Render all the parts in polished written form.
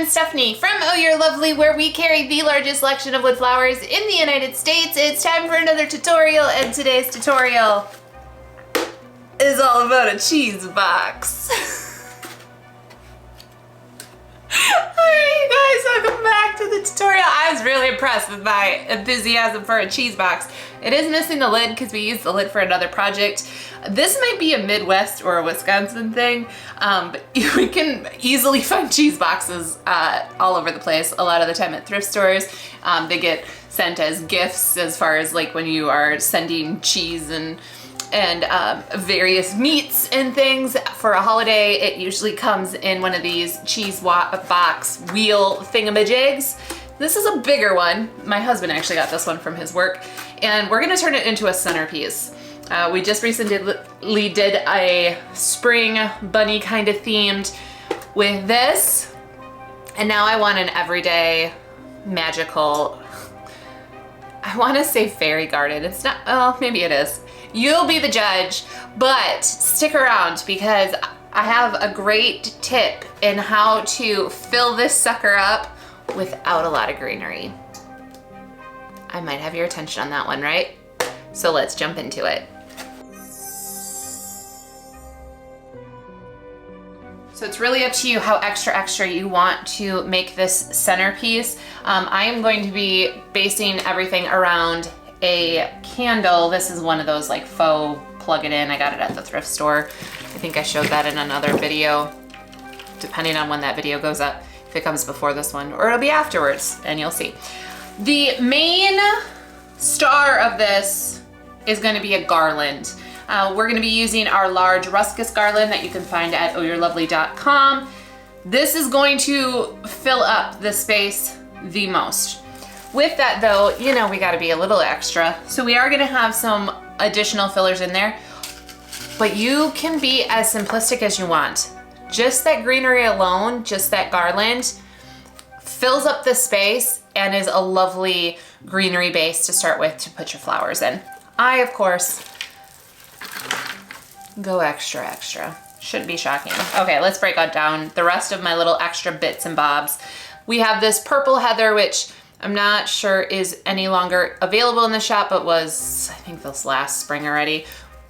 I'm Stephanie from Oh You're Lovely, where we carry the largest selection of wood flowers in the United States. It's time for another tutorial, and today's tutorial is all about a cheese box. Alright you guys, welcome back to the tutorial. I was really impressed with my enthusiasm for a cheese box. It is missing the lid because we used the lid for another project. This might be a Midwest or a Wisconsin thing, but we can easily find cheese boxes all over the place. A lot of the time at thrift stores. They get sent as gifts, as far as like when you are sending cheese and various meats and things for a holiday. It usually comes in one of these cheese box wheel thingamajigs. This is a bigger one. My husband actually got this one from his work, and we're gonna turn it into a centerpiece. We just recently did a spring bunny kind of themed with this, and now I want an everyday magical, I wanna say fairy garden. It's not, well, maybe it is. You'll be the judge, but stick around because I have a great tip in how to fill this sucker up without a lot of greenery. I might have your attention on that one, right? So let's jump into it. So it's really up to you how extra you want to make this centerpiece. I am going to be basing everything around a candle. This is one of those like faux plug it in. I got it at the thrift store. I think I showed that in another video, depending on when that video goes up. If it comes before this one, or it'll be afterwards, and you'll see. The main star of this is going to be a garland. We're going to be using our large ruscus garland that you can find at ohyourlovely.com. This is going to fill up the space the most. With that though, you know, we got to be a little extra. So we are going to have some additional fillers in there, but you can be as simplistic as you want. Just that greenery alone, just that garland, fills up the space and is a lovely greenery base to start with to put your flowers in. I, of course, go extra. Shouldn't be shocking. Okay, let's break down the rest of my little extra bits and bobs. We have this purple heather, which I'm not sure is any longer available in the shop, but was, I think, this last spring already.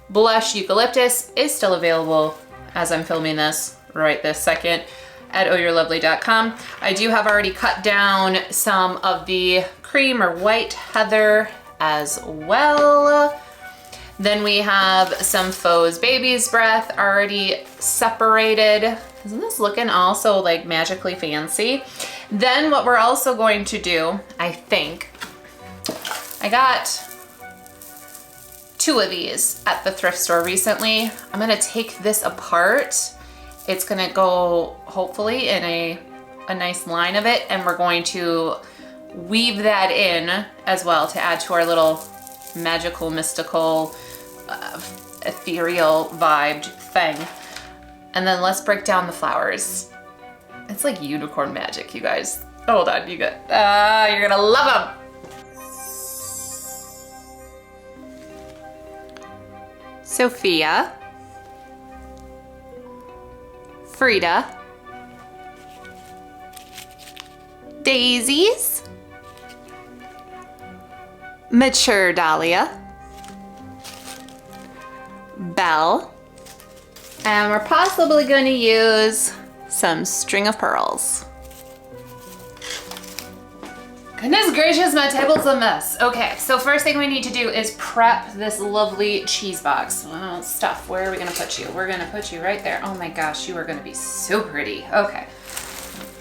Blush eucalyptus is still available as I'm filming this right this second at ohyourlovely.com. I do have already cut down some of the cream or white heather as well. Then we have some faux baby's breath already separated. Isn't this looking also like magically fancy? Then what we're also going to do, I think, I got 2 of these at the thrift store recently. I'm gonna take this apart. It's gonna go hopefully in a nice line of it, and we're going to weave that in as well to add to our little magical, mystical, ethereal vibed thing. And then let's break down the flowers. It's like unicorn magic, you guys. Hold on, you're gonna love them. Sophia, Frida, daisies, mature dahlia, belle, and we're possibly going to use some string of pearls. Goodness gracious, my table's a mess. Okay, so first thing we need to do is prep this lovely cheese box. Well, stuff, where are we gonna put you? We're gonna put you right there. Oh my gosh, you are gonna be so pretty. Okay,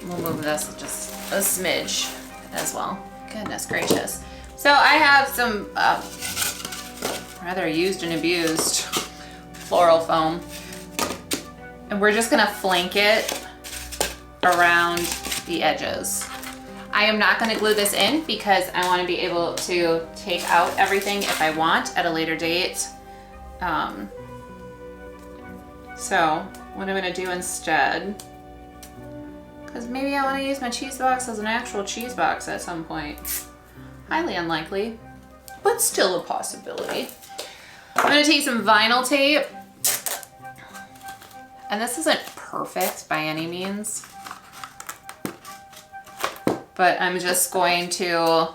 we'll move this just a smidge as well. Goodness gracious. So I have some rather used and abused floral foam, and we're just gonna flank it around the edges. I am not gonna glue this in because I wanna be able to take out everything if I want at a later date. So what I'm gonna do instead, because maybe I wanna use my cheese box as an actual cheese box at some point. Highly unlikely, but still a possibility. I'm gonna take some vinyl tape, and this isn't perfect by any means, but I'm just going to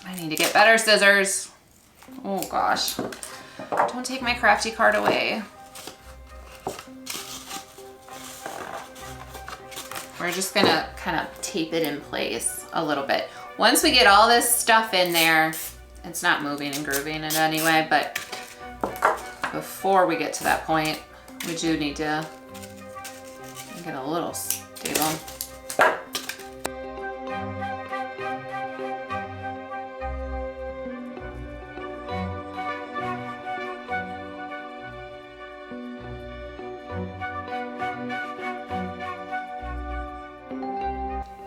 I need to get better scissors. Oh gosh. Don't take my crafty card away. We're just gonna kind of tape it in place a little bit. Once we get all this stuff in there, it's not moving and grooving in any way, but before we get to that point, we do need to get a little stable.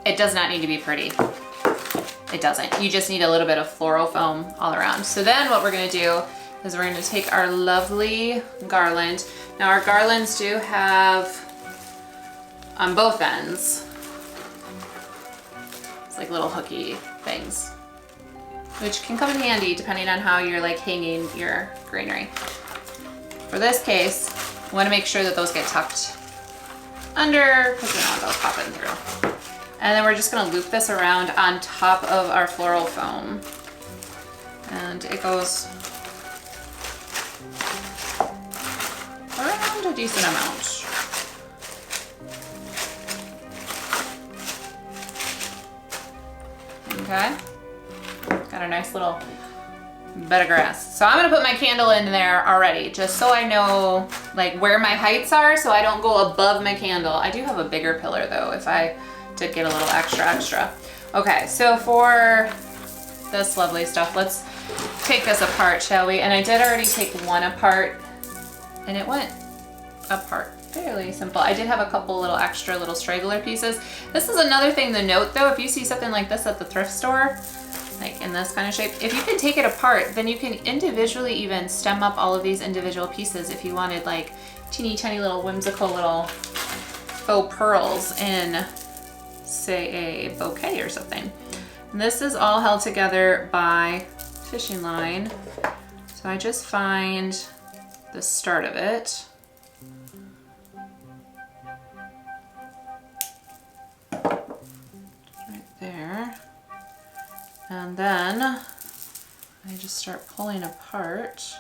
It does not need to be pretty. It doesn't. You just need a little bit of floral foam all around. So then what we're gonna do is we're gonna take our lovely garland. Now our garlands do have, on both ends, it's like little hooky things, which can come in handy depending on how you're like hanging your greenery. For this case, you wanna make sure that those get tucked under, because we don't want those popping through. And then we're just gonna loop this around on top of our floral foam. And it goes around a decent amount. Okay, got a nice little bed of grass. So I'm gonna put my candle in there already, just so I know like where my heights are, so I don't go above my candle. I do have a bigger pillar though, if I did get a little extra. Okay, so for this lovely stuff, let's take this apart, shall we? And I did already take one apart, and it went apart fairly simple. I did have a couple little extra little straggler pieces. This is another thing to note though, if you see something like this at the thrift store, like in this kind of shape, if you can take it apart, then you can individually even stem up all of these individual pieces if you wanted like teeny tiny little whimsical little faux pearls in, say, a bouquet or something. And this is all held together by fishing line. So I just find the start of it. Right there. And then I just start pulling apart.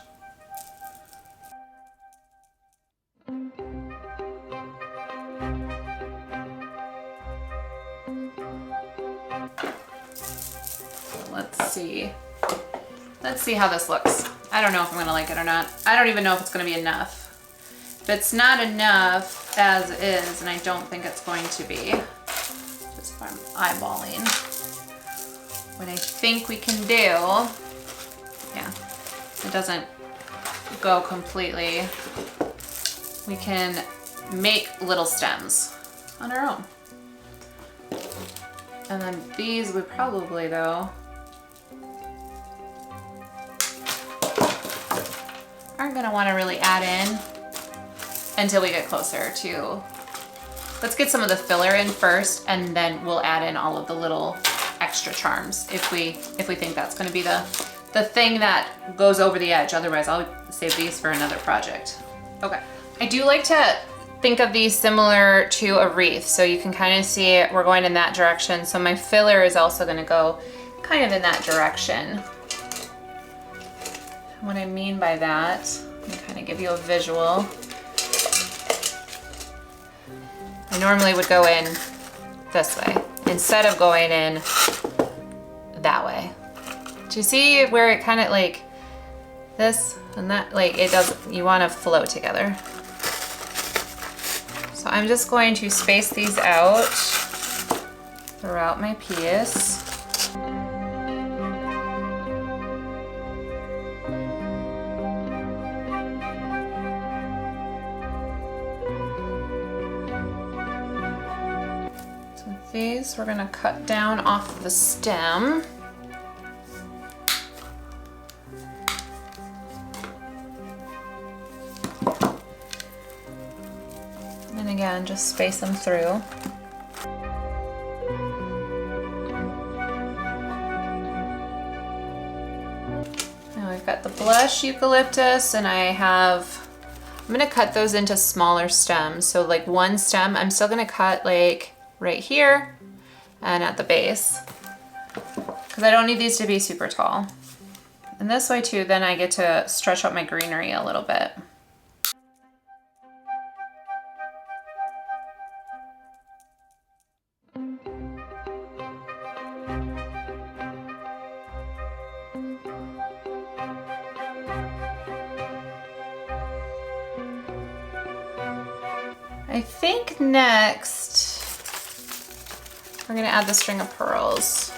Let's see how this looks. I don't know if I'm gonna like it or not. I don't even know if it's gonna be enough. If it's not enough as is, and I don't think it's going to be, just if I'm eyeballing what I think we can do. Yeah, it doesn't go completely. We can make little stems on our own. And then these would probably though, aren't gonna wanna really add in until we get closer to, let's get some of the filler in first, and then we'll add in all of the little extra charms if we think that's gonna be the thing that goes over the edge. Otherwise, I'll save these for another project. Okay, I do like to think of these similar to a wreath, so you can kind of see it, we're going in that direction. So my filler is also gonna go kind of in that direction. What I mean by that, let me kind of give you a visual. I normally would go in this way instead of going in that way. Do you see where it kind of like this and that, like it does, you want to flow together. So I'm just going to space these out throughout my piece. These we're gonna cut down off the stem. And again, just space them through. Now we've got the blush eucalyptus, and I'm gonna cut those into smaller stems. So like one stem, I'm still gonna cut like right here and at the base, because I don't need these to be super tall. And this way too, then I get to stretch out my greenery a little bit. I think next we're gonna add the string of pearls.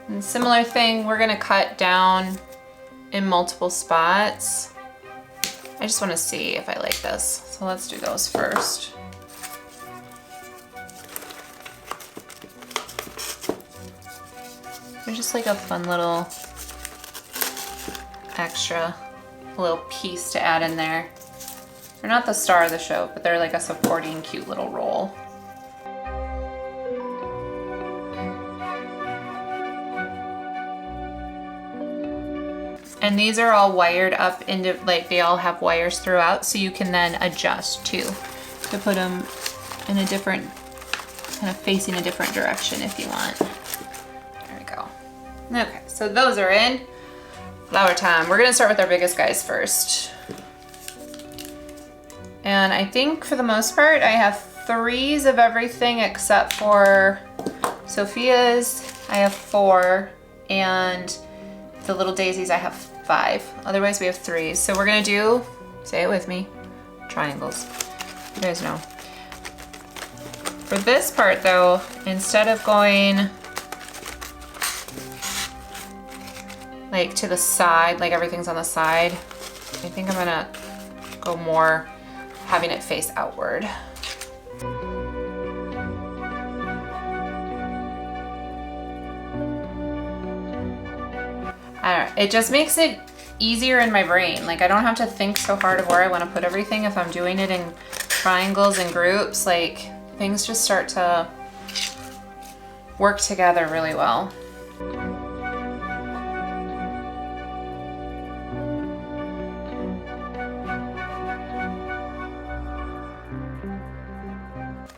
And similar thing, we're gonna cut down in multiple spots. I just wanna see if I like this. So let's do those first. They're just like a fun little extra little piece to add in there. They're not the star of the show, but they're like a supporting cute little roll. And these are all wired up into, like they all have wires throughout, so you can then adjust too, to put them in a different, kind of facing a different direction if you want. There we go. Okay, so those are in. Flower time. We're gonna start with our biggest guys first. And I think for the most part, I have 3s of everything except for Sophia's. I have 4, and the little daisies I have 5. Otherwise we have 3s. So we're gonna do, say it with me, triangles. You guys know. For this part though, instead of going like to the side, like everything's on the side, I think I'm gonna go more having it face outward. I don't know, it just makes it easier in my brain. Like I don't have to think so hard of where I want to put everything if I'm doing it in triangles and groups. Like things just start to work together really well.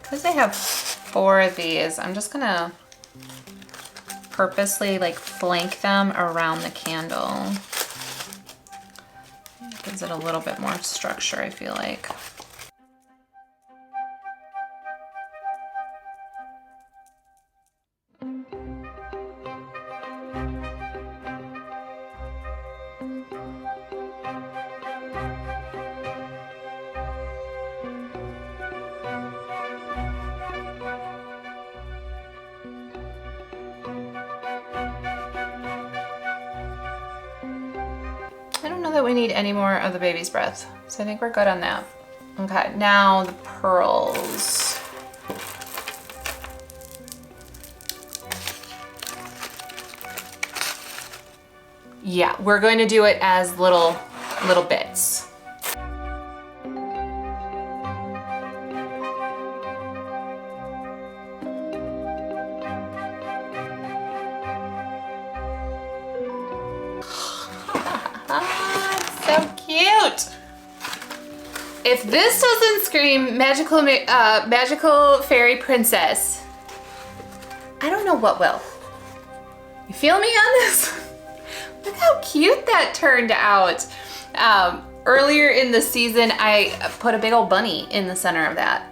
Because I have 4 of these, I'm just gonna purposely like flank them around the candle. It gives it a little bit more structure, I feel like. I don't know that we need any more of the baby's breath, so I think we're good on that. Okay, now the pearls. Yeah, we're going to do it as little bits. So cute. If this doesn't scream magical fairy princess, I don't know what will. You feel me on this? Look how cute that turned out. Earlier in the season, I put a big old bunny in the center of that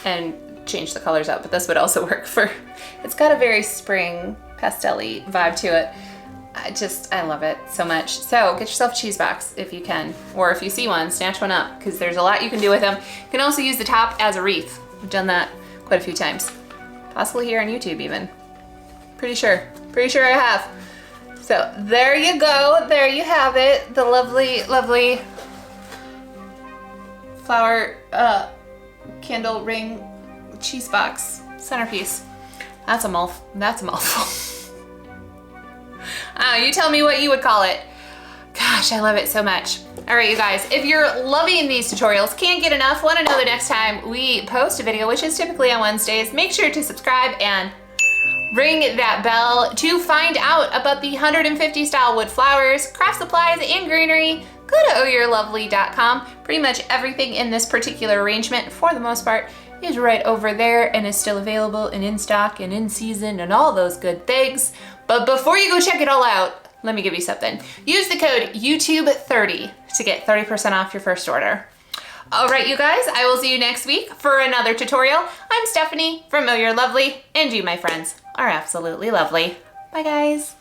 and changed the colors up, but this would also work for, it's got a very spring pastel-y vibe to it. I love it so much. So get yourself a cheese box if you can, or if you see one, snatch one up, because there's a lot you can do with them. You can also use the top as a wreath. I've done that quite a few times, possibly here on YouTube even. Pretty sure I have. So there you go, there you have it, the lovely, lovely flower candle ring cheese box centerpiece. That's a mouthful. You tell me what you would call it. Gosh, I love it so much. All right, you guys, if you're loving these tutorials, can't get enough, want to know the next time we post a video, which is typically on Wednesdays, make sure to subscribe and ring that bell to find out about the 150 style wood flowers, craft supplies, and greenery go to ohyourelovely.com. Pretty much everything in this particular arrangement, for the most part, is right over there and is still available and in stock and in season and all those good things. But before you go check it all out, let me give you something. Use the code YouTube30 to get 30% off your first order. All right, you guys, I will see you next week for another tutorial. I'm Stephanie from Oh You're Lovely, and you, my friends, are absolutely lovely. Bye, guys.